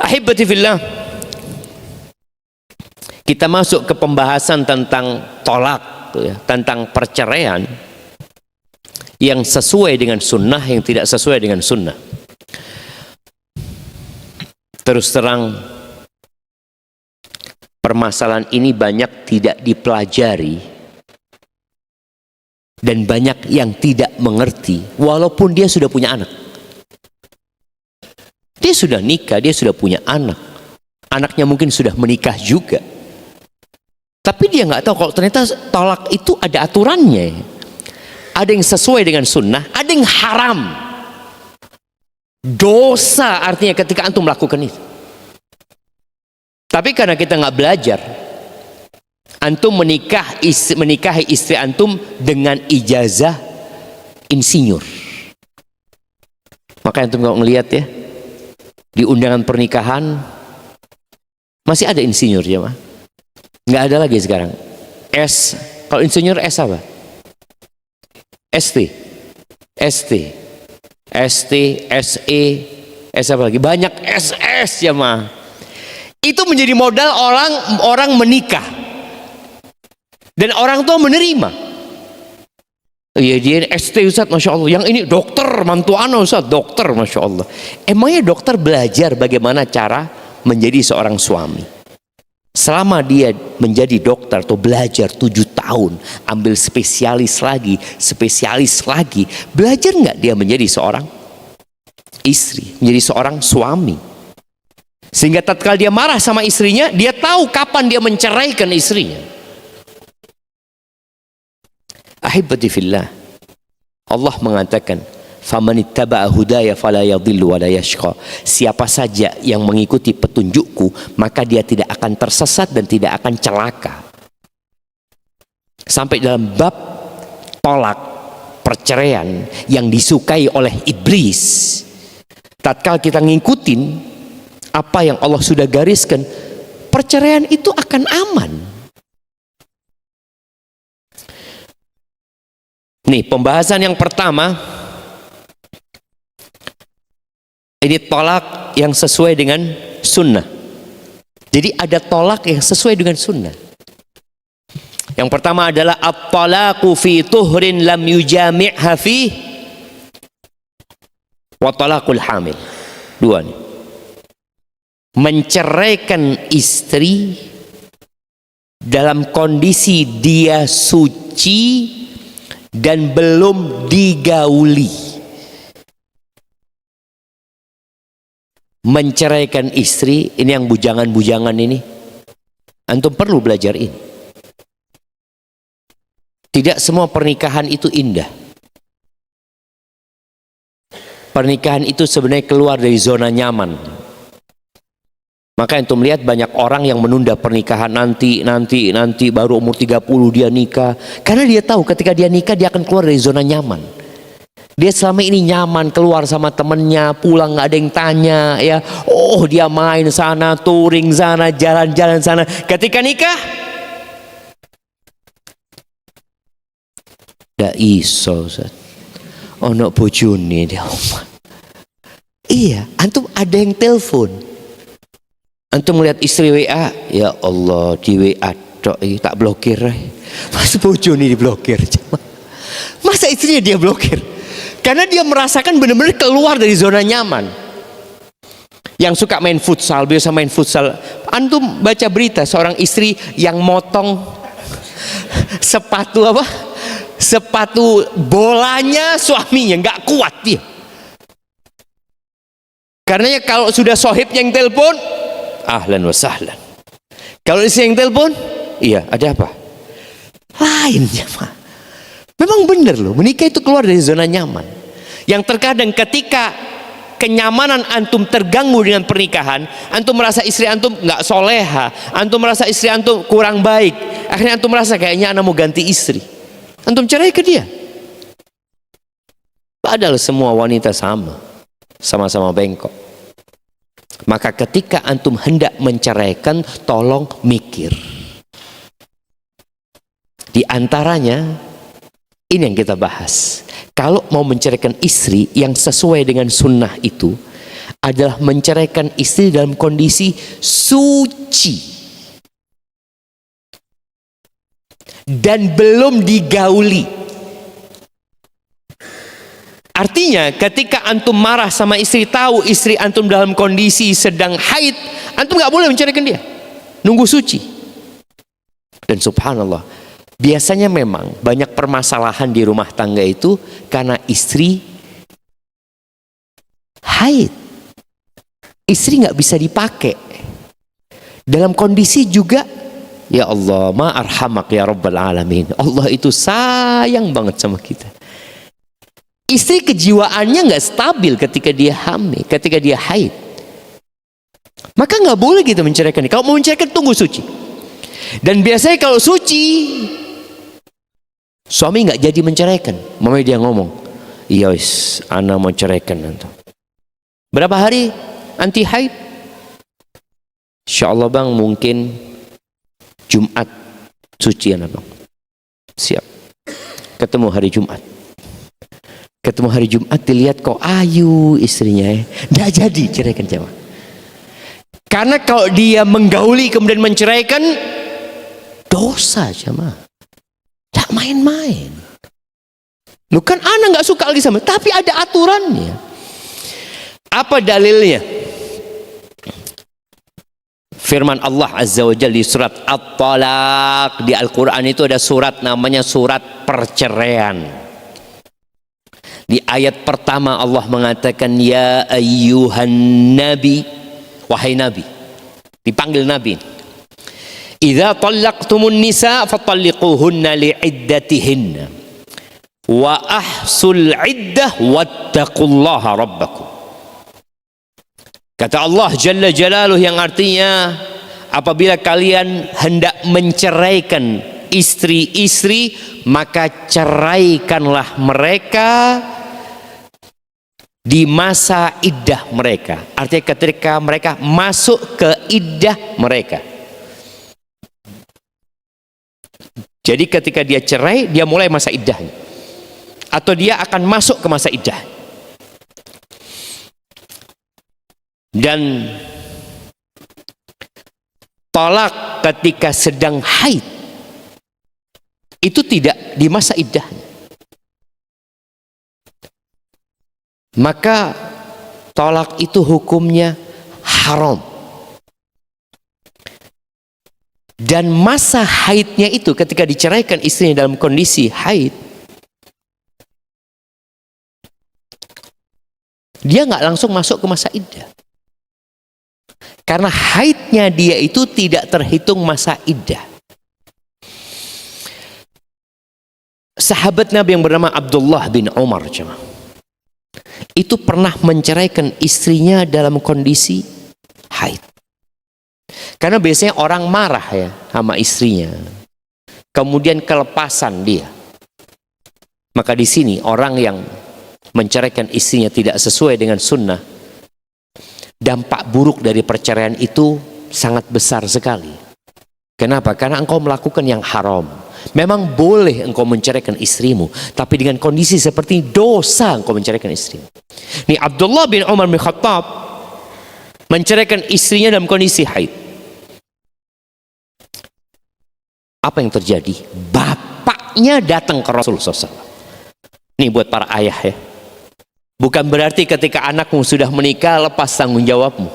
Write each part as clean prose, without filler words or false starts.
Ahibati fillah, kita masuk ke pembahasan tentang tolak, tentang perceraian yang sesuai dengan sunnah, yang tidak sesuai dengan sunnah. Terus terang, permasalahan ini banyak tidak dipelajari dan banyak yang tidak mengerti, walaupun dia sudah punya anak. Dia sudah nikah, dia sudah punya anak. Anaknya mungkin sudah menikah juga. Tapi dia nggak tahu kalau ternyata tolak itu ada aturannya. Ada yang sesuai dengan sunnah, ada yang haram. Dosa artinya ketika antum melakukan itu. Tapi karena kita nggak belajar, antum menikahi istri antum dengan ijazah insinyur. Maka antum kalau ngelihat ya, di undangan pernikahan masih ada insinyur ya, mah? Nggak ada lagi sekarang. S, kalau insinyur S apa? ST, ST, ST, SE, S apa lagi? Banyak SS ya, mah. Itu menjadi modal orang menikah dan orang tua menerima. Iya, dia ST Ustaz, Masya Allah. Yang ini dokter, mantu ana Ustaz, dokter, Masya Allah. Emangnya dokter belajar bagaimana cara menjadi seorang suami? Selama dia menjadi dokter atau belajar 7 tahun, ambil spesialis lagi, belajar nggak dia menjadi seorang istri, menjadi seorang suami? Sehingga tatkala dia marah sama istrinya, dia tahu kapan dia menceraikan istrinya. Ahibati fillah, Allah mengatakan, "Famanittaba'a hudaya fala yadhillu wa la yashqa." Siapa saja yang mengikuti petunjukku, maka dia tidak akan tersesat dan tidak akan celaka. Sampai dalam bab tolak, perceraian yang disukai oleh iblis, tatkala kita ngikutin apa yang Allah sudah gariskan, perceraian itu akan aman. Nih, pembahasan yang pertama, ini tolak yang sesuai dengan sunnah. Jadi ada tolak yang sesuai dengan sunnah. Yang pertama adalah at-talaqu fi tuhrin lam yujami'ha fi wa talaqul hamil. Dua nih. Menceraikan istri dalam kondisi dia suci dan belum digauli. Menceraikan istri, ini yang bujangan-bujangan ini, antum perlu belajar ini. Tidak semua pernikahan itu indah. Pernikahan itu sebenarnya keluar dari zona nyaman. Maka antum lihat banyak orang yang menunda pernikahan, nanti baru umur 30 dia nikah. Karena dia tahu ketika dia nikah dia akan keluar dari zona nyaman. Dia selama ini nyaman, keluar sama temennya, pulang nggak ada yang tanya ya. Oh, dia main sana, touring sana, jalan-jalan sana. Ketika nikah, nggak iso, oh no bojone dia. Iya, antum ada yang telepon. Antum melihat istri WA, ya Allah, di WA tak blokir. Masa bojone diblokir? Masa istrinya dia blokir? Karena dia merasakan benar-benar keluar dari zona nyaman. Yang suka main futsal, biasa main futsal. Antum baca berita seorang istri yang motong sepatu apa? Sepatu bolanya suaminya, nggak kuat dia. Karenanya kalau sudah sohibnya yang telepon, ahlan wa sahlan. Kalau istri yang telepon, iya, ada apa? Lainnya, Pak. Memang benar loh, menikah itu keluar dari zona nyaman. Yang terkadang ketika kenyamanan antum terganggu dengan pernikahan, antum merasa istri antum nggak soleha, antum merasa istri antum kurang baik, akhirnya antum merasa kayaknya anak mau ganti istri, antum cerai ke dia. Padahal semua wanita sama-sama bengkok. Maka ketika antum hendak menceraikan, tolong mikir. Di antaranya ini yang kita bahas. Kalau mau menceraikan istri yang sesuai dengan sunnah itu adalah menceraikan istri dalam kondisi suci dan belum digauli. Artinya ketika antum marah sama istri, tahu istri antum dalam kondisi sedang haid, antum nggak boleh menceraikan dia, nunggu suci. Dan subhanallah, biasanya memang banyak permasalahan di rumah tangga itu karena istri haid. Istri nggak bisa dipakai dalam kondisi juga. Ya Allah, ma arhamak ya rabbal alamin. Allah itu sayang banget sama kita. Istri kejiwaannya nggak stabil ketika dia hamil, ketika dia haid. Maka nggak boleh gitu menceraikan. Kalau mau menceraikan, tunggu suci. Dan biasanya kalau suci, suami nggak jadi menceraikan. Mama dia ngomong, iya wis, ana mau ceraikan nanti. Berapa hari anti haid? Insya Allah bang, mungkin Jumat suci anak bang. Siap. Ketemu hari Jumat. Ketemu hari Jumat, dilihat kok ayu istrinya ya. Nggak jadi ceraikan jamaah. Karena kalau dia menggauli kemudian menceraikan, dosa jamaah. Tak main-main. Lu kan anak nggak suka lagi sama, tapi ada aturannya. Apa dalilnya? Firman Allah Azza wa Jalla di surat At-Talaq. Di Al-Quran itu ada surat namanya surat perceraian. Di ayat pertama Allah mengatakan, ya ayyuhan nabi, wahai nabi, dipanggil nabi. Idza talaqtumun nisa fatalliquhunna li'iddatihinna wa ahsul iddah wattaqullaha rabbakum. Kata Allah Jalla Jalaluh, yang artinya apabila kalian hendak menceraikan istri-istri, maka ceraikanlah mereka di masa iddah mereka. Artinya ketika mereka masuk ke iddah mereka. Jadi ketika dia cerai, dia mulai masa iddahnya, atau dia akan masuk ke masa iddah. Dan talak ketika sedang haid itu tidak di masa iddahnya. Maka talak itu hukumnya haram. Dan masa haidnya itu ketika diceraikan istrinya dalam kondisi haid, dia nggak langsung masuk ke masa iddah. Karena haidnya dia itu tidak terhitung masa iddah. Sahabat Nabi yang bernama Abdullah bin Umar itu pernah menceraikan istrinya dalam kondisi haid. Karena biasanya orang marah ya sama istrinya, kemudian kelepasan dia. Maka di sini orang yang menceraikan istrinya tidak sesuai dengan sunnah, dampak buruk dari perceraian itu sangat besar sekali. Kenapa? Karena engkau melakukan yang haram. Memang boleh engkau menceraikan istrimu, tapi dengan kondisi seperti ini, dosa engkau menceraikan istrimu. Ini Abdullah bin Umar bin Khattab menceraikan istrinya dalam kondisi haid. Apa yang terjadi? Bapaknya datang ke Rasulullah SAW. Ini buat para ayah ya. Bukan berarti ketika anakmu sudah menikah lepas tanggung jawabmu.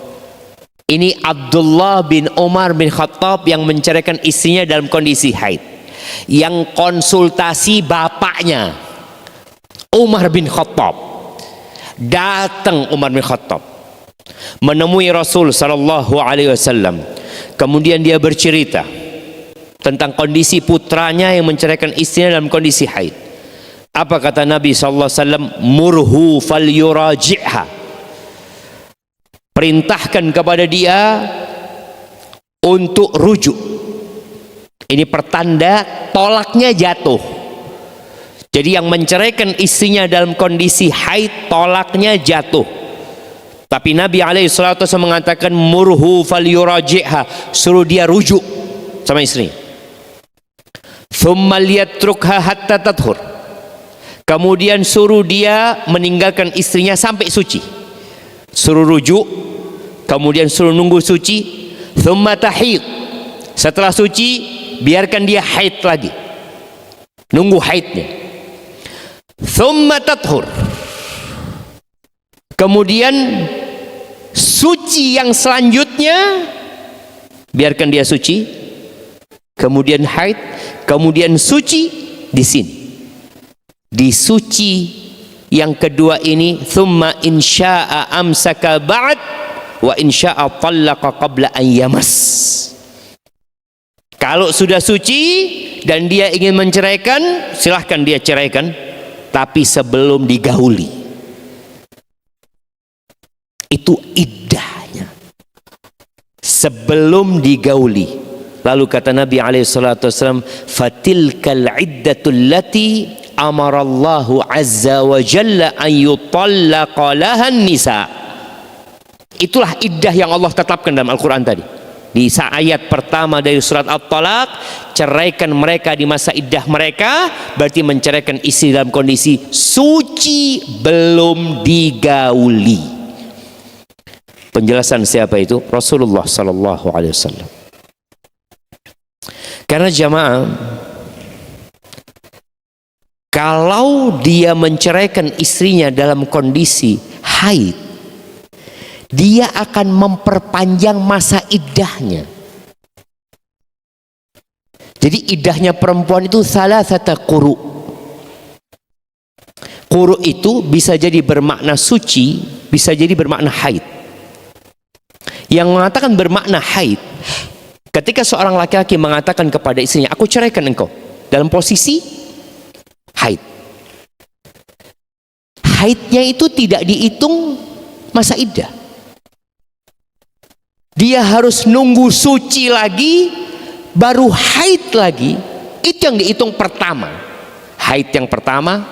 Ini Abdullah bin Umar bin Khattab yang menceraikan istrinya dalam kondisi haid. Yang konsultasi bapaknya Umar bin Khattab. Datang Umar bin Khattab menemui Rasul sallallahu alaihi wasallam. Kemudian dia bercerita tentang kondisi putranya yang menceraikan istrinya dalam kondisi haid. Apa kata Nabi SAW? Murhu fal yuraji'ha. Perintahkan kepada dia untuk rujuk. Ini pertanda tolaknya jatuh. Jadi yang menceraikan istrinya dalam kondisi haid, tolaknya jatuh. Tapi Nabi SAW mengatakan murhu fal yuraji'ha, suruh dia rujuk sama istri. Thumma liyatrukha hatta tathur. Kemudian suruh dia meninggalkan istrinya sampai suci. suruh rujuk, kemudian suruh nunggu suci, thumma tahid, setelah suci biarkan dia haid lagi, nunggu haidnya, thumma tathur, kemudian suci yang selanjutnya biarkan dia suci, kemudian haid, kemudian suci. Di sini di suci yang kedua ini, thumma insya'a amsaka ba'd wa insya'a tallaqa qabla an yamas. Kalau sudah suci dan dia ingin menceraikan, silahkan dia ceraikan, tapi sebelum digauli. Itu iddahnya, sebelum digauli. Lalu kata Nabi SAW, fatilkal iddatul lati amarallahu azza wa jalla an yutallaqa lahan nisa. Itulah iddah yang Allah tetapkan dalam Al-Quran tadi. Di ayat pertama dari surat At-Talaq, ceraikan mereka di masa iddah mereka, berarti menceraikan istri dalam kondisi suci belum digauli. Penjelasan siapa itu? Rasulullah SAW. Karena jamaah, kalau dia menceraikan istrinya dalam kondisi haid, dia akan memperpanjang masa iddahnya. Jadi iddahnya perempuan itu salasata quru. Quru itu bisa jadi bermakna suci, bisa jadi bermakna haid. Yang mengatakan bermakna haid, ketika seorang laki-laki mengatakan kepada istrinya, aku ceraikan engkau, dalam posisi haid. Haidnya itu tidak dihitung masa iddah. Dia harus nunggu suci lagi, baru haid lagi. Itu yang dihitung pertama. Haid yang pertama,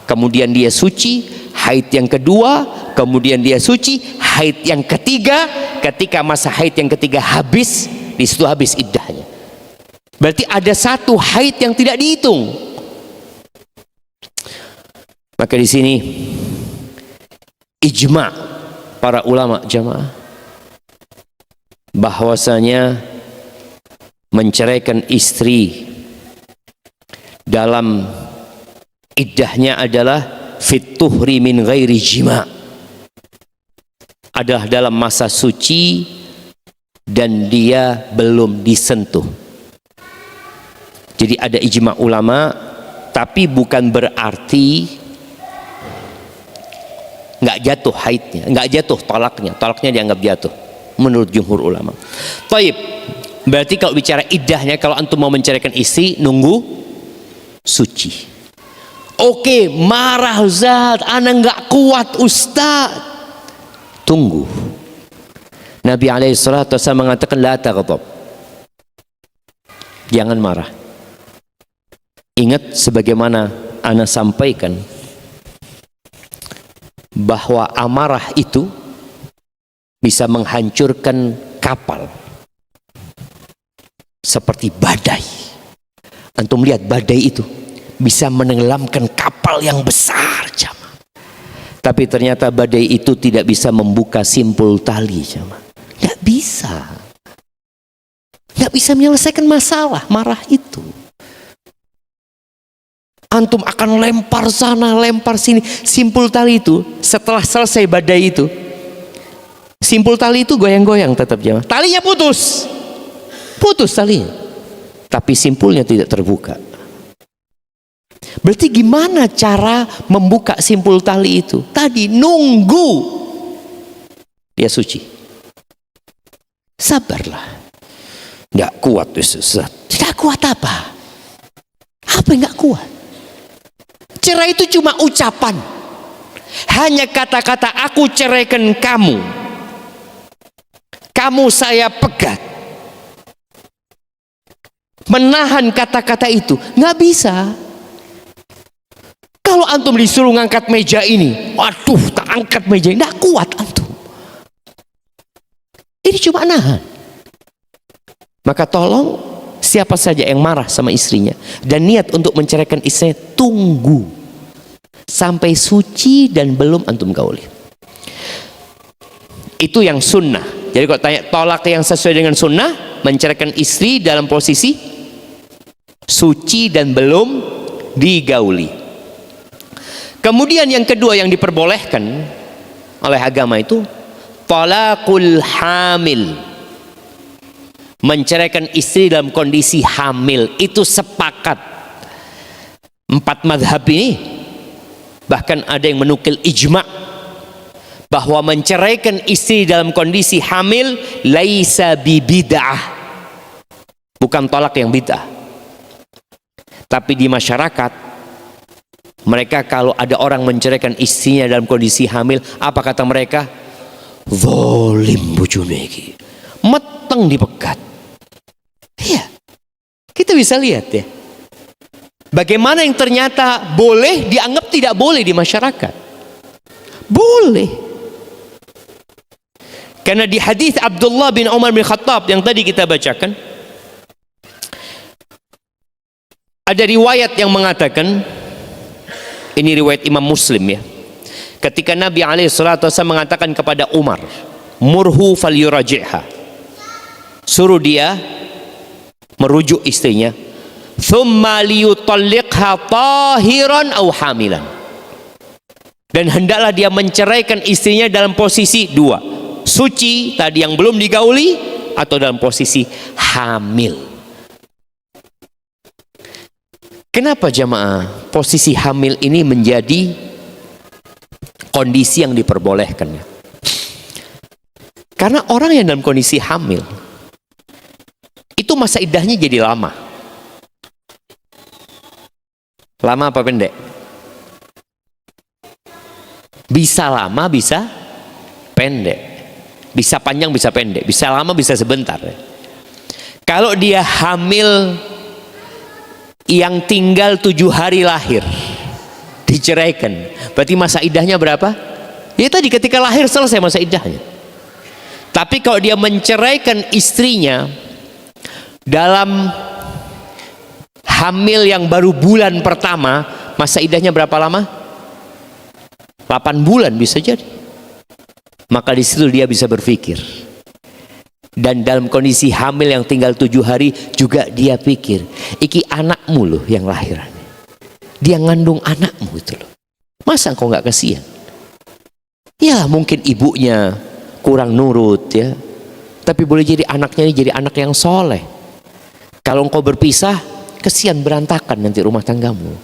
kemudian dia suci. Haid yang kedua, kemudian dia suci. Haid yang ketiga, ketika masa haid yang ketiga habis, di situ habis iddahnya. Berarti ada satu haid yang tidak dihitung. Maka di sini ijma' para ulama jamaah bahwasanya menceraikan istri dalam iddahnya adalah fit tuhri min ghairi jima', adalah dalam masa suci dan dia belum disentuh. Jadi ada ijma ulama, tapi bukan berarti nggak jatuh haidnya, nggak jatuh talaknya. Talaknya dianggap jatuh menurut jumhur ulama. Taib, berarti kalau bicara iddahnya, kalau antum mau menceraikan istri, nunggu suci. Oke, marah Ustaz, ana nggak kuat Ustaz. Tunggu. Nabi SAW mengatakan la taghdab, jangan marah. Ingat sebagaimana ana sampaikan bahwa amarah itu bisa menghancurkan kapal seperti badai. Antum lihat badai itu bisa menenggelamkan kapal yang besar, jamaah. Tapi ternyata badai itu tidak bisa membuka simpul tali, jamaah. Nggak bisa. Nggak bisa menyelesaikan masalah marah itu. Antum akan lempar sana, lempar sini. Simpul tali itu setelah selesai badai itu, simpul tali itu goyang-goyang tetap, jamaah. Talinya putus. Putus talinya. Tapi simpulnya tidak terbuka. Berarti gimana cara membuka simpul tali itu? Tadi nunggu dia suci. Sabarlah. Nggak kuat Ustaz. Nggak kuat apa? Apa yang nggak kuat? Cerai itu cuma ucapan. Hanya kata-kata aku ceraikan kamu. Kamu saya pegat. Menahan kata-kata itu nggak bisa. Kalau antum disuruh ngangkat meja ini, waduh, tak angkat meja ini, nggak kuat antum. Ini cuma nahan. Maka tolong siapa saja yang marah sama istrinya dan niat untuk menceraikan istrinya, tunggu sampai suci dan belum antum gauli. Itu yang sunnah. Jadi kalau tanya tolak yang sesuai dengan sunnah, menceraikan istri dalam posisi suci dan belum digauli. Kemudian yang kedua yang diperbolehkan oleh agama itu talaqul hamil, menceraikan istri dalam kondisi hamil. Itu sepakat 4 mazhab ini, bahkan ada yang menukil ijma' bahwa menceraikan istri dalam kondisi hamil laisa bibid'ah, bukan tolak yang bid'ah. Tapi di masyarakat mereka kalau ada orang menceraikan istrinya dalam kondisi hamil, apa kata mereka? Zalim bojone iki, meteng dipegat. Iya, kita bisa lihat ya, bagaimana yang ternyata boleh dianggap tidak boleh di masyarakat. Boleh. Karena di hadis Abdullah bin Umar bin Khattab yang tadi kita bacakan, ada riwayat yang mengatakan, ini riwayat Imam Muslim ya, ketika Nabi SAW mengatakan kepada Umar, murhu falyuraji'ha, suruh dia merujuk istrinya, thumma liyutalliqha tahiran aw hamilan, dan hendaklah dia menceraikan istrinya dalam posisi 2, suci tadi yang belum digauli, atau dalam posisi hamil. Kenapa jamaah posisi hamil ini menjadi kondisi yang diperbolehkan? Karena orang yang dalam kondisi hamil itu masa iddahnya jadi lama. Lama apa pendek? Bisa lama, bisa pendek. Bisa panjang, bisa pendek, bisa lama, bisa sebentar. Kalau dia hamil yang tinggal 7 hari lahir, diceraikan, berarti masa iddahnya berapa? Ya tadi ketika lahir selesai masa iddahnya. Tapi kalau dia menceraikan istrinya dalam hamil yang baru bulan pertama, masa iddahnya berapa lama? 8 bulan bisa jadi. Maka di situ dia bisa berpikir. Dan dalam kondisi hamil yang tinggal 7 hari juga dia pikir, iki anakmu loh yang lahiran. Dia ngandung anakmu itu loh. Masa engkau nggak kasihan? Ya mungkin ibunya kurang nurut ya, tapi boleh jadi anaknya ini jadi anak yang soleh. Kalau engkau berpisah, kasihan berantakan nanti rumah tanggamu.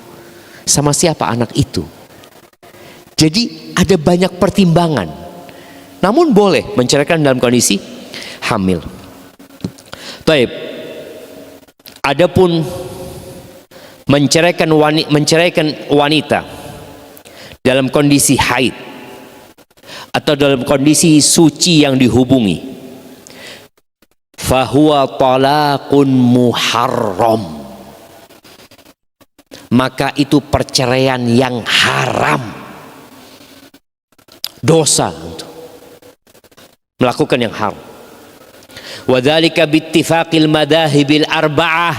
Sama siapa anak itu? Jadi ada banyak pertimbangan. Namun boleh menceraikan dalam kondisi hamil. Taib. Adapun menceraikan wanita dalam kondisi haid atau dalam kondisi suci yang dihubungi, fahuwa talaqun muharram, maka itu perceraian yang haram, dosa untuk melakukan yang haram. Wadzalika bittifaqil madhahibil arba'ah.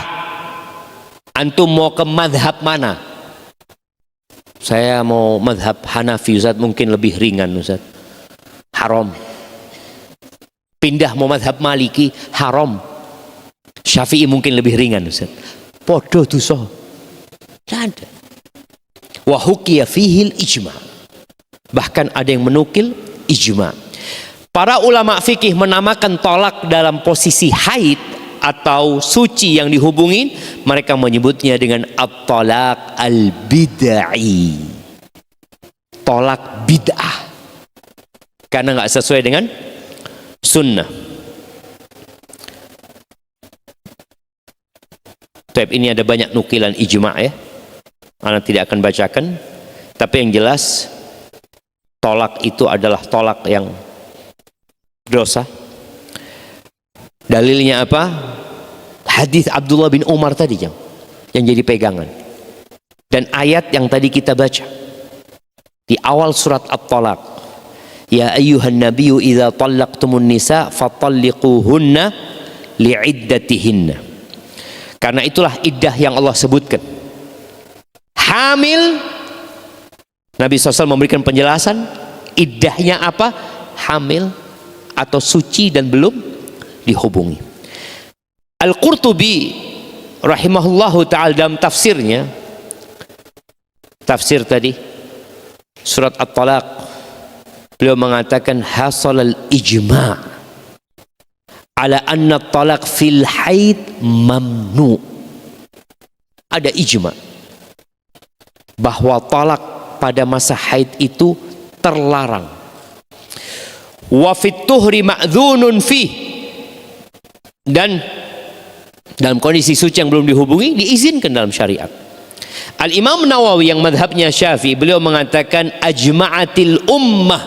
Antum mau ke madhab mana? Saya mau madhab Hanafi Ustaz, mungkin lebih ringan Ustaz, haram. Pindah mau madhab Maliki, haram. Syafi'i mungkin lebih ringan Ustaz, podo dosa. Tidak ada. Wa hukiya fihil ijma'. Bahkan ada yang menukil ijma'. Para ulama fikih menamakan tolak dalam posisi haid atau suci yang dihubungin, mereka menyebutnya dengan at-talaq al-bid'i, tolak bid'ah, karena nggak sesuai dengan sunnah. Tapi ini ada banyak nukilan ijma' ya, Anda tidak akan bacakan, tapi yang jelas tolak itu adalah tolak yang dosa. Dalilnya apa? Hadis Abdullah bin Umar tadi yang jadi pegangan, dan ayat yang tadi kita baca di awal surat At-Talaq, ya ayyuhan nabiyyu idza talaqtumun nisa fatalliquhunna li'iddatihinna. Karena itulah iddah yang Allah sebutkan. Hamil, Nabi SAW memberikan penjelasan iddahnya apa? Hamil. atau suci dan belum dihubungi. Al-Qurtubi rahimahullahu ta'ala dalam tafsirnya, tafsir tadi surat At-Talaq, beliau mengatakan hasalal ijma' ala anna talaq fil haid mamnu. Ada ijma' bahwa talak pada masa haid itu terlarang. Wa fit tuhri ma'dzunun fi, dan dalam kondisi suci yang belum dihubungi diizinkan dalam syariat. Al-Imam Nawawi yang madhabnya Syafi'i, beliau mengatakan ajma'atil ummah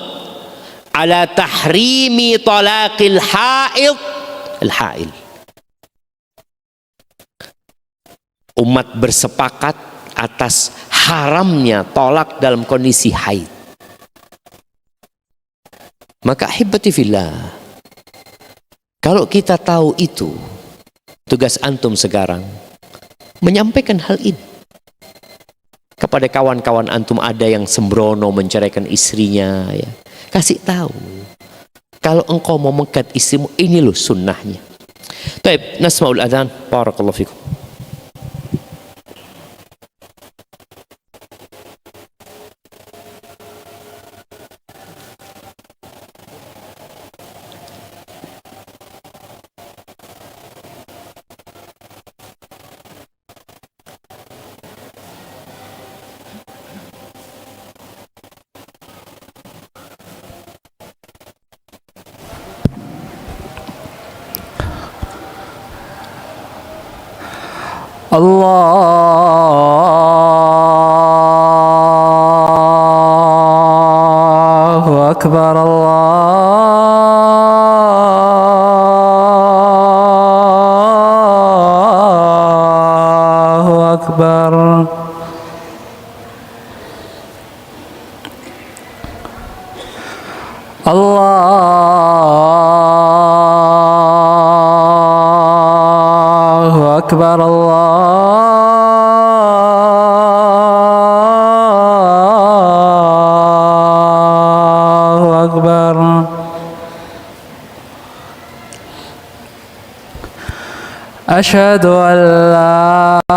ala tahrimi talaqil haid al-hail. Umat bersepakat atas haramnya tolak dalam kondisi haid. Maka ahibati fillah, kalau kita tahu itu, tugas antum sekarang menyampaikan hal ini kepada kawan-kawan antum. Ada yang sembrono menceraikan istrinya, ya, kasih tahu kalau engkau mau mengangkat istrimu, ini loh sunnahnya. Baik, nasma'ul adzan. Barakallahu fikum. Allahu Akbar, Allahu Akbar. Allahu Akbar, Allahu Akbar. Asyhadu an la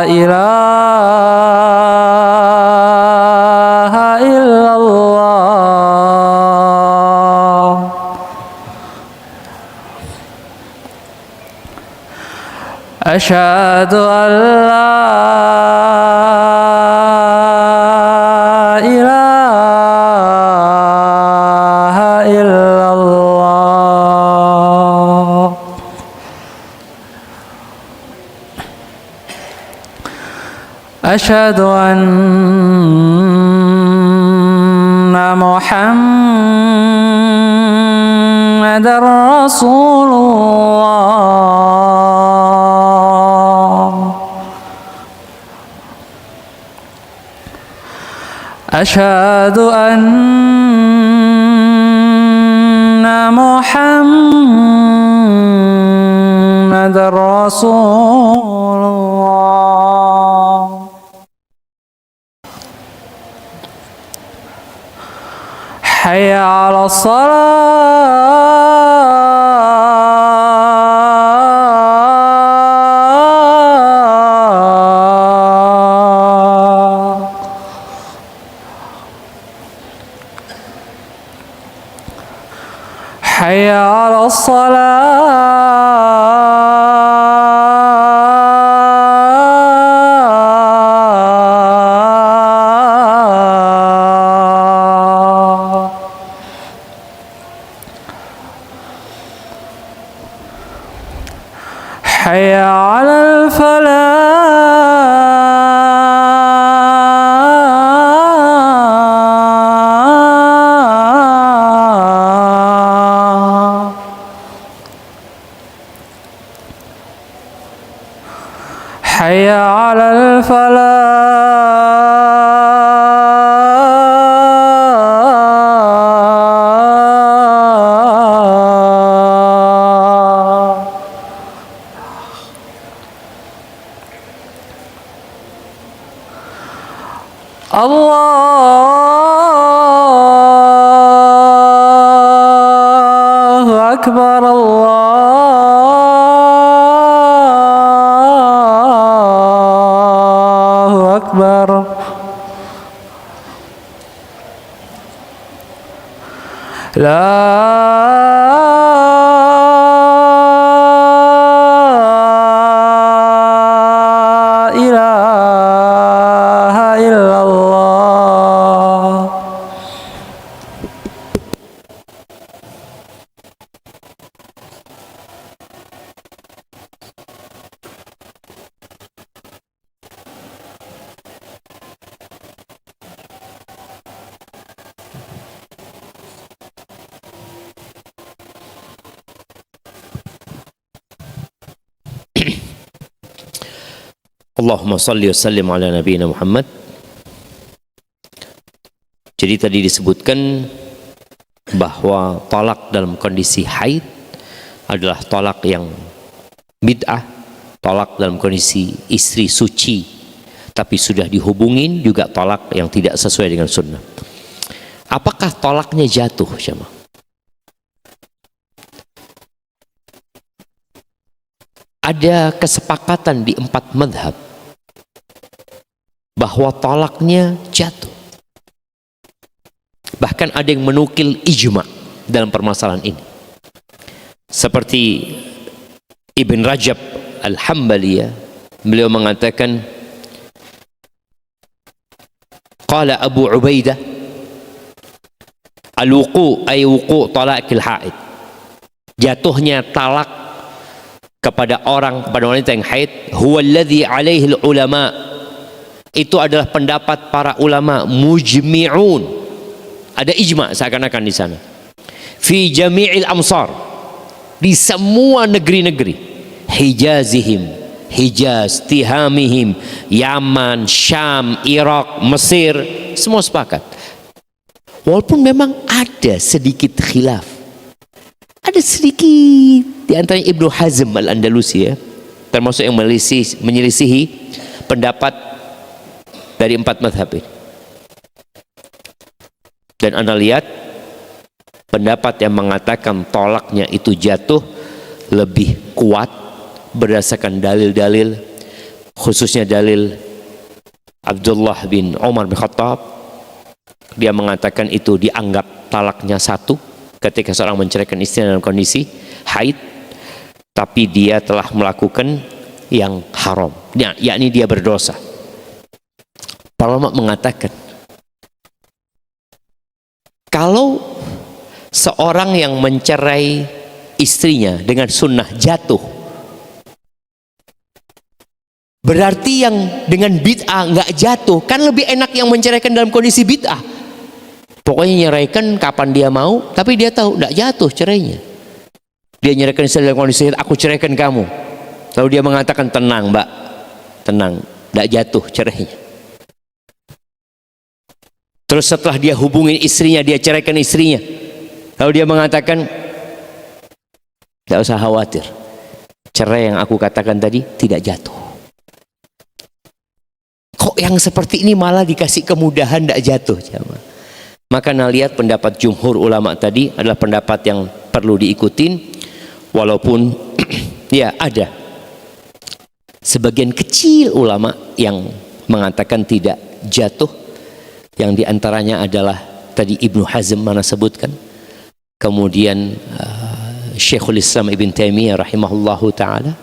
ilaha illallah. Asyhadu an la ilaha illallah. Asyhadu anna Muhammadar Rasulullah. Asyhadu anna Muhammadar Rasulullah. Hayya 'alas shalah. Hayya 'alas salah. Hayya 'alal falah. Hayya 'alal falah. Allah أكبر الله أكبر لا إله إلا الله. Allahumma salli wa sallim ala nabiyina Muhammad. Jadi tadi disebutkan bahwa talak dalam kondisi haid adalah talak yang bid'ah. Talak dalam kondisi istri suci tapi sudah dihubungin juga talak yang tidak sesuai dengan sunnah. Apakah talaknya jatuh, jemaah? Ada kesepakatan di 4 mazhab bahwa talaknya jatuh. Bahkan ada yang menukil ijma dalam permasalahan ini. Seperti Ibn Rajab Al-Hambali, beliau mengatakan, qala Abu Ubaidah al-wuqu' ay wuqu' talaqil haid. Jatuhnya talak kepada wanita yang haid, huwa alladhi alaihi ulama, itu adalah pendapat para ulama mujmi'un, ada ijma seakan-akan di sana, fi jami'il amsar, di semua negeri-negeri, Hijazihim, Hijaz, Tihamihim, Yaman, Syam, Irak, Mesir, semua sepakat. Walaupun memang ada sedikit khilaf, ada sedikit di antara Ibnu Hazm Al-Andalusi, termasuk yang menyelisihi pendapat dari 4 mazhab ini. Dan Anda lihat pendapat yang mengatakan tolaknya itu jatuh lebih kuat berdasarkan dalil-dalil, khususnya dalil Abdullah bin Umar bin Khattab. Dia mengatakan itu dianggap talaknya satu ketika seorang menceraikan istrinya dalam kondisi haid, tapi dia telah melakukan yang haram, yakni dia berdosa. Para ulama mengatakan kalau seorang yang mencerai istrinya dengan sunnah jatuh, berarti yang dengan bid'ah nggak jatuh. Kan lebih enak yang menceraikan dalam kondisi bid'ah. Pokoknya nyeraikan kapan dia mau, tapi dia tahu nggak jatuh cerainya. Dia nyeraikan istri dalam kondisi aku ceraikan kamu, lalu dia mengatakan tenang mbak, tenang, nggak jatuh cerainya. Terus setelah dia hubungin istrinya, dia ceraikan istrinya, lalu dia mengatakan tidak usah khawatir, cerai yang aku katakan tadi tidak jatuh. Kok yang seperti ini malah dikasih kemudahan tidak jatuh? Maka lihat pendapat jumhur ulama tadi adalah pendapat yang perlu diikutin, walaupun ya ada sebagian kecil ulama yang mengatakan tidak jatuh, yang diantaranya adalah tadi Ibnu Hazm mana sebutkan, kemudian Syekhul Islam Ibn Taimiyah rahimahullahu ta'ala,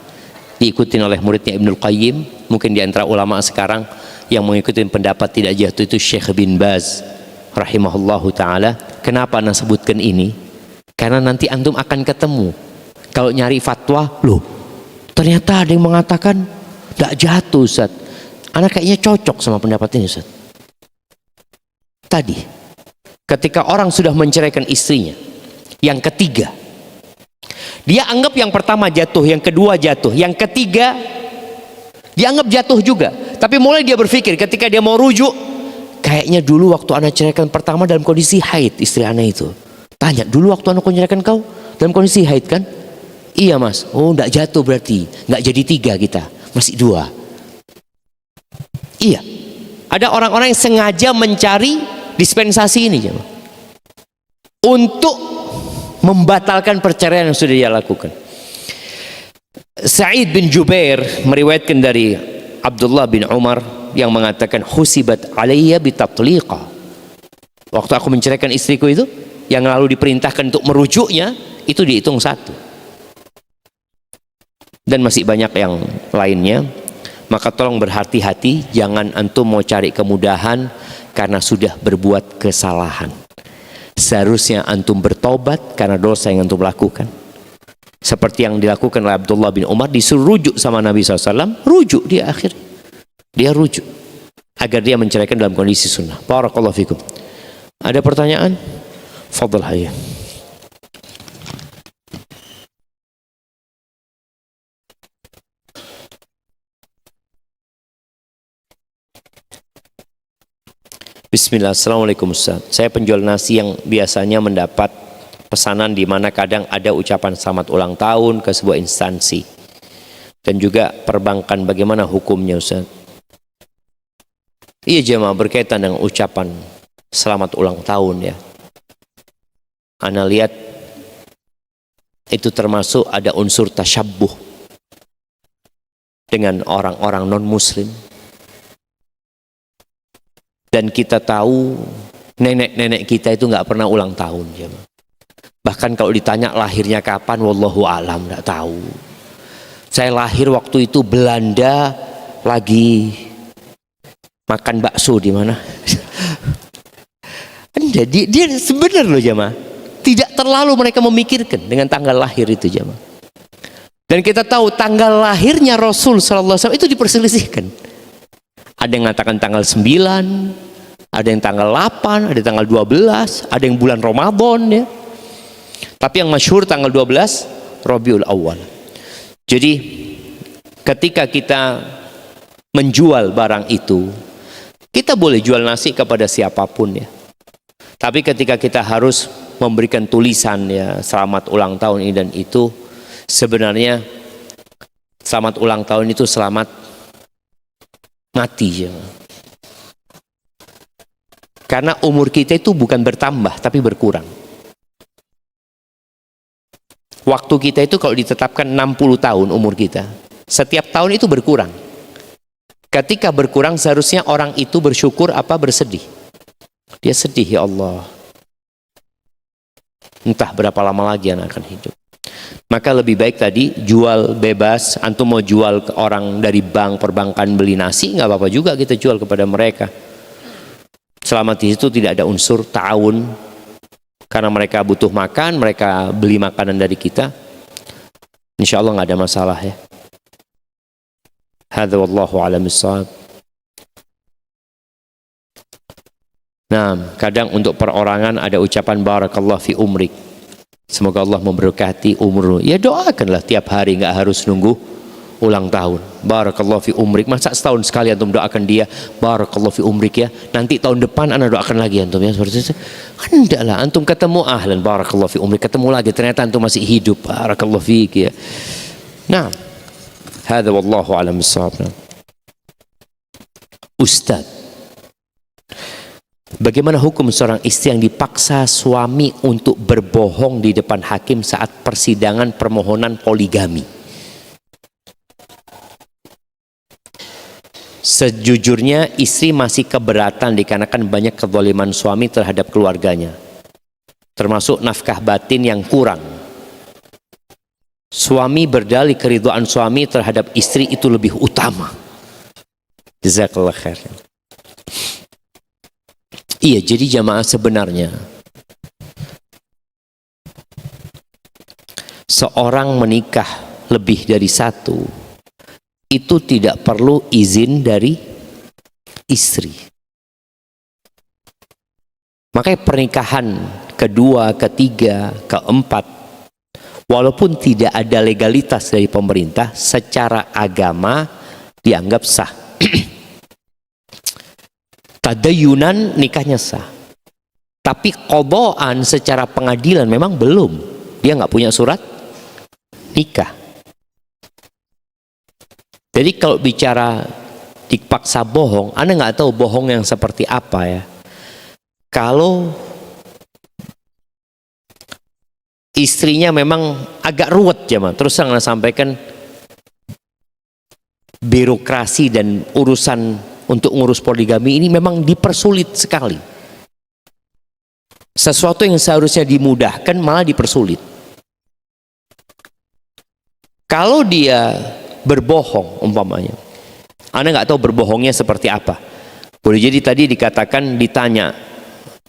diikutin oleh muridnya Ibnul Qayyim. Mungkin diantara ulama sekarang yang mengikuti pendapat tidak jatuh itu Syekh bin Baz rahimahullahu ta'ala. Kenapa Anda sebutkan ini? Karena nanti antum akan ketemu kalau nyari fatwa, loh ternyata ada yang mengatakan tidak jatuh Ustaz. Anda kayaknya cocok sama pendapat ini Ustaz. Tadi ketika orang sudah menceraikan istrinya, yang ketiga dia anggap yang pertama jatuh, yang kedua jatuh, yang ketiga dianggap jatuh juga. Tapi mulai dia berpikir ketika dia mau rujuk, kayaknya dulu waktu anak ceraikan pertama dalam kondisi haid istri anak itu. Tanya, dulu waktu anak ceraikan kau dalam kondisi haid kan? Iya mas. Oh enggak jatuh berarti, enggak jadi 3 kita, masih 2. Iya, ada orang-orang yang sengaja mencari dispensasi ini untuk membatalkan perceraian yang sudah dia lakukan. Sa'id bin Jubair meriwayatkan dari Abdullah bin Umar yang mengatakan husibat alayya bitatliqa. Waktu aku menceraikan istriku itu, yang lalu diperintahkan untuk merujuknya, itu dihitung 1. Dan masih banyak yang lainnya. Maka tolong berhati-hati, jangan antum mau cari kemudahan karena sudah berbuat kesalahan. Seharusnya antum bertobat karena dosa yang antum lakukan. Seperti yang dilakukan oleh Abdullah bin Umar, disuruh rujuk sama Nabi SAW, rujuk dia akhirnya. Dia rujuk agar dia menceraikan dalam kondisi sunnah. Barakallahu fikum. Ada pertanyaan? Fadhal hayya. Bismillah, assalamualaikum Ustaz. Saya penjual nasi yang biasanya mendapat pesanan di mana kadang ada ucapan selamat ulang tahun ke sebuah instansi dan juga perbankan. Bagaimana hukumnya Ustaz? Iya jemaah, berkaitan dengan ucapan selamat ulang tahun ya. Ana lihat itu termasuk ada unsur tasyabbuh dengan orang-orang non-muslim. Dan kita tahu nenek-nenek kita itu nggak pernah ulang tahun ya. Bahkan kalau ditanya lahirnya kapan, wallahu alam, nggak tahu. Saya lahir waktu itu Belanda lagi makan bakso di mana. Jadi dia sebenarnya loh jemaah, tidak terlalu mereka memikirkan dengan tanggal lahir itu jemaah. Dan kita tahu tanggal lahirnya Rasul sallallahu alaihi wasallam itu diperselisihkan. Ada yang mengatakan tanggal 9, ada yang tanggal 8, ada yang tanggal 12, ada yang bulan Ramadan ya. Tapi yang masyhur tanggal 12 Rabiul Awal. Jadi ketika kita menjual barang itu, kita boleh jual nasi kepada siapapun ya. Tapi ketika kita harus memberikan tulisan ya, selamat ulang tahun ini dan itu, sebenarnya selamat ulang tahun itu selamat mati ya. Karena umur kita itu bukan bertambah tapi berkurang. Waktu kita itu kalau ditetapkan 60 tahun umur kita, setiap tahun itu berkurang. Ketika berkurang seharusnya orang itu bersyukur apa bersedih. Dia sedih, ya Allah, entah berapa lama lagi anak akan hidup. Maka lebih baik tadi jual bebas. Antum mau jual ke orang dari bank, perbankan beli nasi, nggak apa-apa juga kita jual kepada mereka. Selama di situ tidak ada unsur ta'awun, karena mereka butuh makan, mereka beli makanan dari kita. Insya Allah nggak ada masalah ya. Hadza wallahu a'lam bissawab. Nah, kadang untuk perorangan ada ucapan barakallahu fi umrik. Semoga Allah memberkati umurmu. Ya doakanlah tiap hari, nggak harus nunggu ulang tahun. Barakallahu fi umrik. Masa setahun sekali antum doakan dia barakallahu fi umrik ya. Nanti tahun depan anda doakan lagi antum ya, seperti itu. Kan enggak lah, antum ketemu ahlan barakallahu fi umrik, ketemu lagi ternyata antum masih hidup barakallahu fiik ya. Nah, hadza wallahu a'lam bissawab. Ustaz, bagaimana hukum seorang istri yang dipaksa suami untuk berbohong di depan hakim saat persidangan permohonan poligami? Sejujurnya istri masih keberatan dikarenakan banyak kezaliman suami terhadap keluarganya, termasuk nafkah batin yang kurang. Suami berdalih keridhaan suami terhadap istri itu lebih utama. Jazakallah khair. Iya, jadi jamaah sebenarnya seorang menikah lebih dari satu itu tidak perlu izin dari istri. Makanya pernikahan kedua, ketiga, keempat, walaupun tidak ada legalitas dari pemerintah, secara agama dianggap sah. Tadayunan nikahnya sah, tapi qadaan secara pengadilan memang belum. Dia nggak punya surat nikah. Jadi kalau bicara dipaksa bohong, Anda nggak tahu bohong yang seperti apa ya. Kalau istrinya memang agak ruwet jemaah. Terus saya sampaikan, birokrasi dan urusan untuk ngurus poligami ini memang dipersulit sekali. Sesuatu yang seharusnya dimudahkan malah dipersulit. Kalau dia berbohong umpamanya, Anda nggak tahu berbohongnya seperti apa. Boleh jadi tadi dikatakan, ditanya,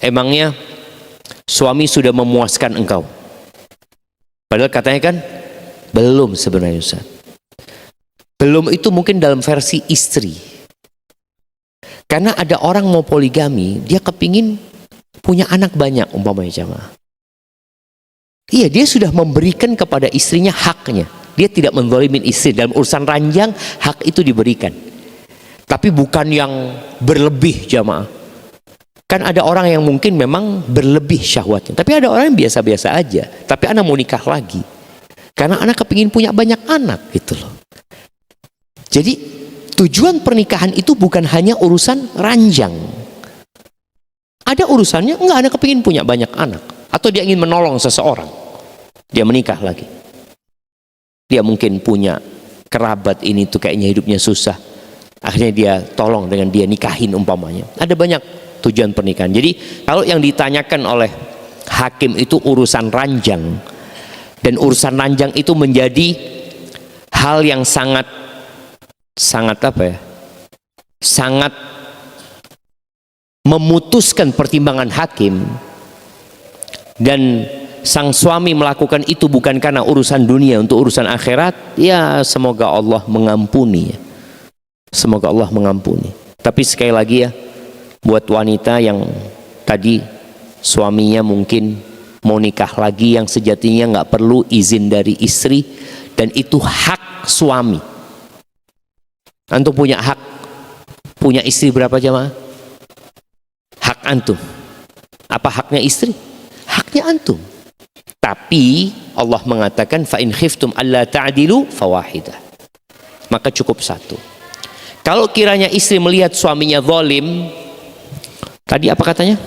emangnya suami sudah memuaskan engkau? Padahal katanya kan belum sebenarnya Ustaz. Belum itu mungkin dalam versi istri. Karena ada orang mau poligami, dia kepingin punya anak banyak umpamanya jamaah. Iya, dia sudah memberikan kepada istrinya haknya. Dia tidak menzalimin istri. Dalam urusan ranjang, hak itu diberikan. Tapi bukan yang berlebih jamaah. Kan ada orang yang mungkin memang berlebih syahwatnya. Tapi ada orang yang biasa-biasa aja. Tapi anak mau nikah lagi. Karena anak kepingin punya banyak anak gitu loh. Jadi tujuan pernikahan itu bukan hanya urusan ranjang. Ada urusannya, enggak, anak kepingin punya banyak anak. Atau dia ingin menolong seseorang. Dia menikah lagi. Dia mungkin punya kerabat ini tuh kayaknya hidupnya susah. Akhirnya dia tolong dengan dia nikahin umpamanya. Ada banyak tujuan pernikahan. Jadi kalau yang ditanyakan oleh hakim itu urusan ranjang. Dan urusan ranjang itu menjadi hal yang sangat apa ya? Sangat memutuskan pertimbangan hakim. Dan sang suami melakukan itu bukan karena urusan dunia, untuk urusan akhirat, ya semoga Allah mengampuni. Semoga Allah mengampuni. Tapi sekali lagi ya, buat wanita yang tadi suaminya mungkin mau nikah lagi, yang sejatinya nggak perlu izin dari istri, dan itu hak suami. Antum punya hak punya istri berapa jamaah? Hak antum. Apa haknya istri? Haknya antum. Tapi Allah mengatakan fa in khiftum alla ta'dilu fawahidah. Maka cukup satu. Kalau kiranya istri melihat suaminya zalim, tadi apa katanya?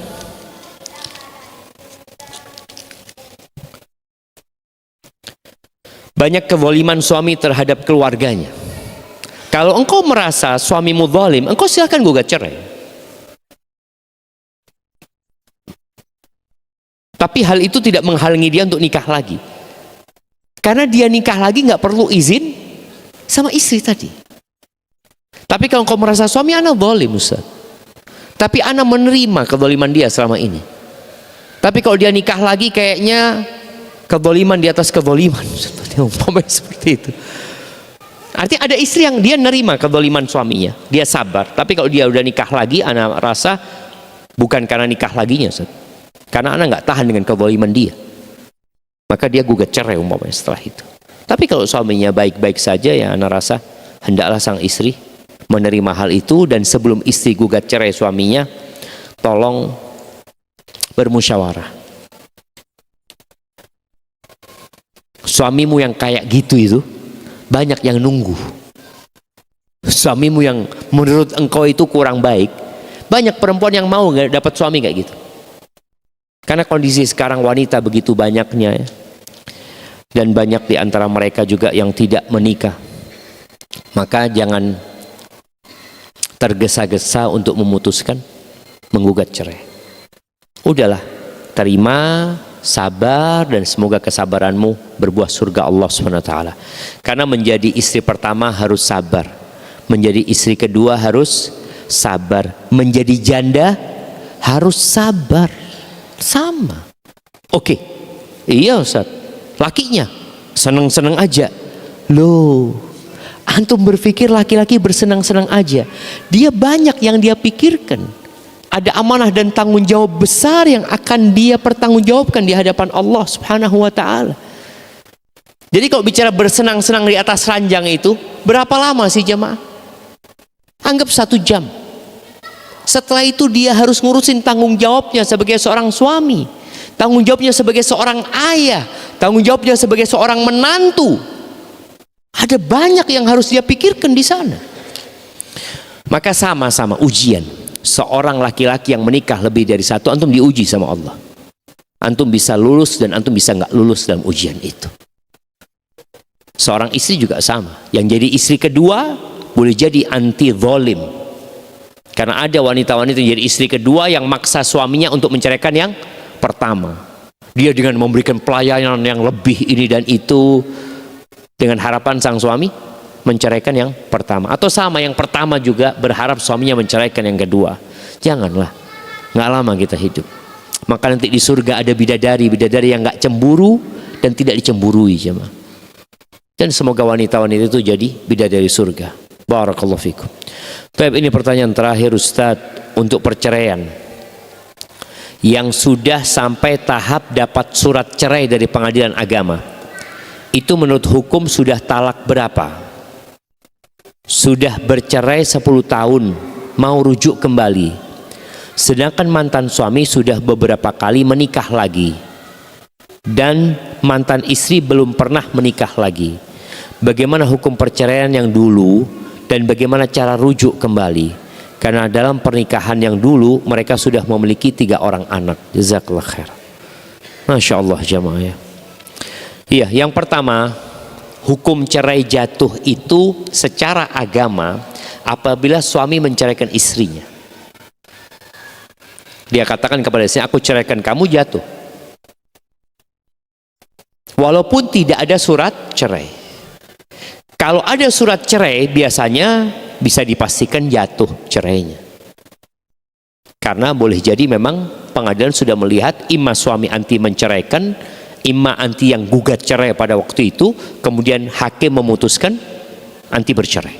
Banyak kezaliman suami terhadap keluarganya. Kalau engkau merasa suamimu zalim, engkau silakan gugat cerai. Tapi hal itu tidak menghalangi dia untuk nikah lagi. Karena dia nikah lagi nggak perlu izin sama istri tadi. Tapi kalau engkau merasa suami anak zalim Ustaz, tapi anak menerima kezaliman dia selama ini. Tapi kalau dia nikah lagi kayaknya kezaliman di atas kezaliman. Seperti itu. Artinya ada istri yang dia nerima kezaliman suaminya, dia sabar. Tapi kalau dia udah nikah lagi, anak rasa bukan karena nikah laginya Ustaz. Karena anak nggak tahan dengan kezaliman dia, maka dia gugat cerai umpamanya setelah itu. Tapi kalau suaminya baik-baik saja, ya anak rasa hendaklah sang istri menerima hal itu. Dan sebelum istri gugat cerai suaminya, tolong bermusyawarah. Suamimu yang kayak gitu itu banyak yang nunggu. Suamimu yang menurut engkau itu kurang baik, banyak perempuan yang mau nggak dapat suami kayak gitu. Karena kondisi sekarang wanita begitu banyaknya ya. Dan banyak di antara mereka juga yang tidak menikah. Maka jangan tergesa-gesa untuk memutuskan menggugat cerai. Udahlah, terima, sabar, dan semoga kesabaranmu berbuah surga Allah SWT. Karena menjadi istri pertama harus sabar, menjadi istri kedua harus sabar, menjadi janda harus sabar. Sama. Oke. Iya Ustaz, lakinya senang-senang aja. Loh, antum berpikir laki-laki bersenang-senang aja? Dia banyak yang dia pikirkan. Ada amanah dan tanggung jawab besar yang akan dia pertanggungjawabkan di hadapan Allah Subhanahu wa ta'ala. Jadi kalau bicara bersenang-senang di atas ranjang itu, berapa lama sih jemaah? Anggap 1 jam. Setelah itu dia harus ngurusin tanggung jawabnya sebagai seorang suami, tanggung jawabnya sebagai seorang ayah, tanggung jawabnya sebagai seorang menantu. Ada banyak yang harus dia pikirkan di sana. Maka sama-sama ujian. Seorang laki-laki yang menikah lebih dari 1, antum diuji sama Allah. Antum bisa lulus dan antum bisa nggak lulus dalam ujian itu. Seorang istri juga sama. Yang jadi istri kedua boleh jadi anti zalim. Karena ada wanita-wanita yang jadi istri kedua yang maksa suaminya untuk menceraikan yang pertama. Dia dengan memberikan pelayanan yang lebih ini dan itu, dengan harapan sang suami menceraikan yang pertama. Atau sama, yang pertama juga berharap suaminya menceraikan yang kedua. Janganlah, nggak lama kita hidup. Maka nanti di surga ada bidadari yang nggak cemburu dan tidak dicemburui, jemaah. Dan semoga wanita-wanita itu jadi bidadari surga. Barakallahu fikum. Baik, ini pertanyaan terakhir Ustadz, untuk perceraian yang sudah sampai tahap dapat surat cerai dari pengadilan agama, itu menurut hukum sudah talak berapa? Sudah bercerai 10 tahun, mau rujuk kembali, sedangkan mantan suami sudah beberapa kali menikah lagi dan mantan istri belum pernah menikah lagi. Bagaimana hukum perceraian yang dulu dan bagaimana cara rujuk kembali? Karena dalam pernikahan yang dulu mereka sudah memiliki 3 orang anak. Jazakallah khair. Masya Allah jamaah ya. Iya, yang pertama, hukum cerai jatuh itu secara agama apabila suami menceraikan istrinya. Dia katakan kepada istrinya, aku ceraikan kamu, jatuh. Walaupun tidak ada surat cerai. Kalau ada surat cerai biasanya bisa dipastikan jatuh cerainya. Karena boleh jadi memang pengadilan sudah melihat imma suami anti menceraikan, imma anti yang gugat cerai pada waktu itu, kemudian hakim memutuskan anti bercerai.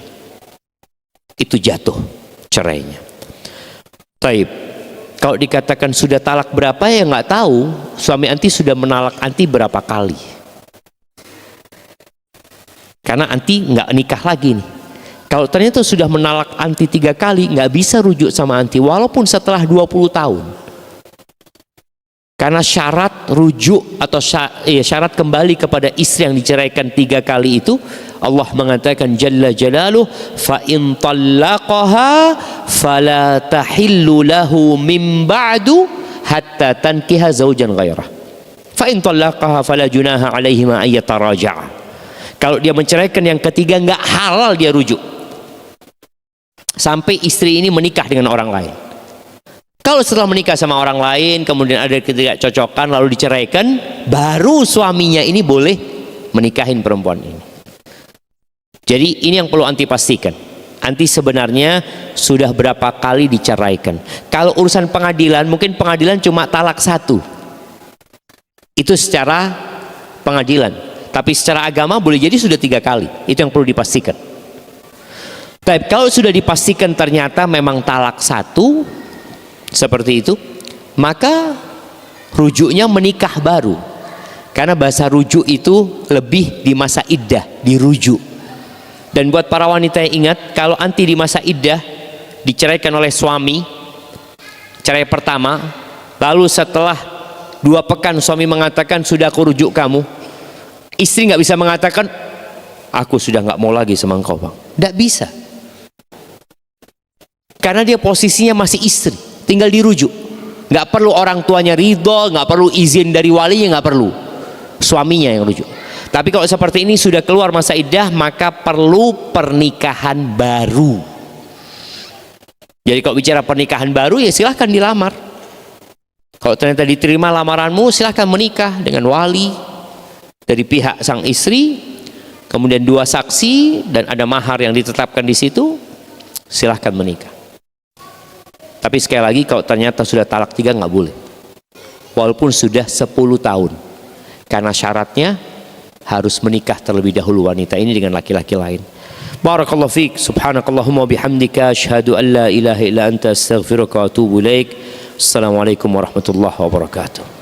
Itu jatuh cerainya. Taib. Kalau dikatakan sudah talak berapa, ya nggak tahu. Suami anti sudah menalak anti berapa kali. Karena anti nggak nikah lagi nih. Kalau ternyata sudah menalak anti 3 kali, nggak bisa rujuk sama anti walaupun setelah 20 tahun. Karena syarat rujuk atau syarat kembali kepada istri yang diceraikan 3 kali itu, Allah mengatakan Jalla Jalaluh, fa in talaqaha fala tahillu lahu min ba'du hatta tankiha zaujan ghairah. Fa in talaqaha fala junaha 'alaihima ay yataraja'a. Kalau dia menceraikan yang ketiga, nggak halal dia rujuk sampai istri ini menikah dengan orang lain. Kalau setelah menikah sama orang lain kemudian ada ketidakcocokan lalu diceraikan, baru suaminya ini boleh menikahin perempuan ini. Jadi ini yang perlu anti pastikan. Anti sebenarnya sudah berapa kali diceraikan. Kalau urusan pengadilan, mungkin pengadilan cuma talak 1. Itu secara pengadilan. Tapi secara agama boleh jadi sudah 3 kali. Itu yang perlu dipastikan. Tapi kalau sudah dipastikan ternyata memang talak 1 seperti itu, maka rujuknya menikah baru. Karena bahasa rujuk itu lebih di masa iddah, dirujuk. Dan buat para wanita yang ingat, kalau anti di masa iddah diceraikan oleh suami, cerai pertama, lalu setelah 2 pekan suami mengatakan sudah aku rujuk kamu, istri nggak bisa mengatakan aku sudah nggak mau lagi sama engkau bang. Nggak bisa. Karena dia posisinya masih istri, tinggal dirujuk. Nggak perlu orang tuanya ridho, nggak perlu izin dari walinya, nggak perlu. Suaminya yang rujuk. Tapi kalau seperti ini sudah keluar masa iddah, maka perlu pernikahan baru. Jadi kalau bicara pernikahan baru, ya silahkan dilamar. Kalau ternyata diterima lamaranmu, silahkan menikah dengan wali dari pihak sang istri, kemudian 2 saksi dan ada mahar yang ditetapkan di situ, silahkan menikah. Tapi sekali lagi kalau ternyata sudah talak 3 nggak boleh, walaupun sudah 10 tahun, karena syaratnya harus menikah terlebih dahulu wanita ini dengan laki-laki lain. Barakallahu fiik, subhanakallahumma bihamdika asyhadu an la ilaha illa anta astaghfiruka wa atubu ilaik. Assalamualaikum warahmatullahi wabarakatuh.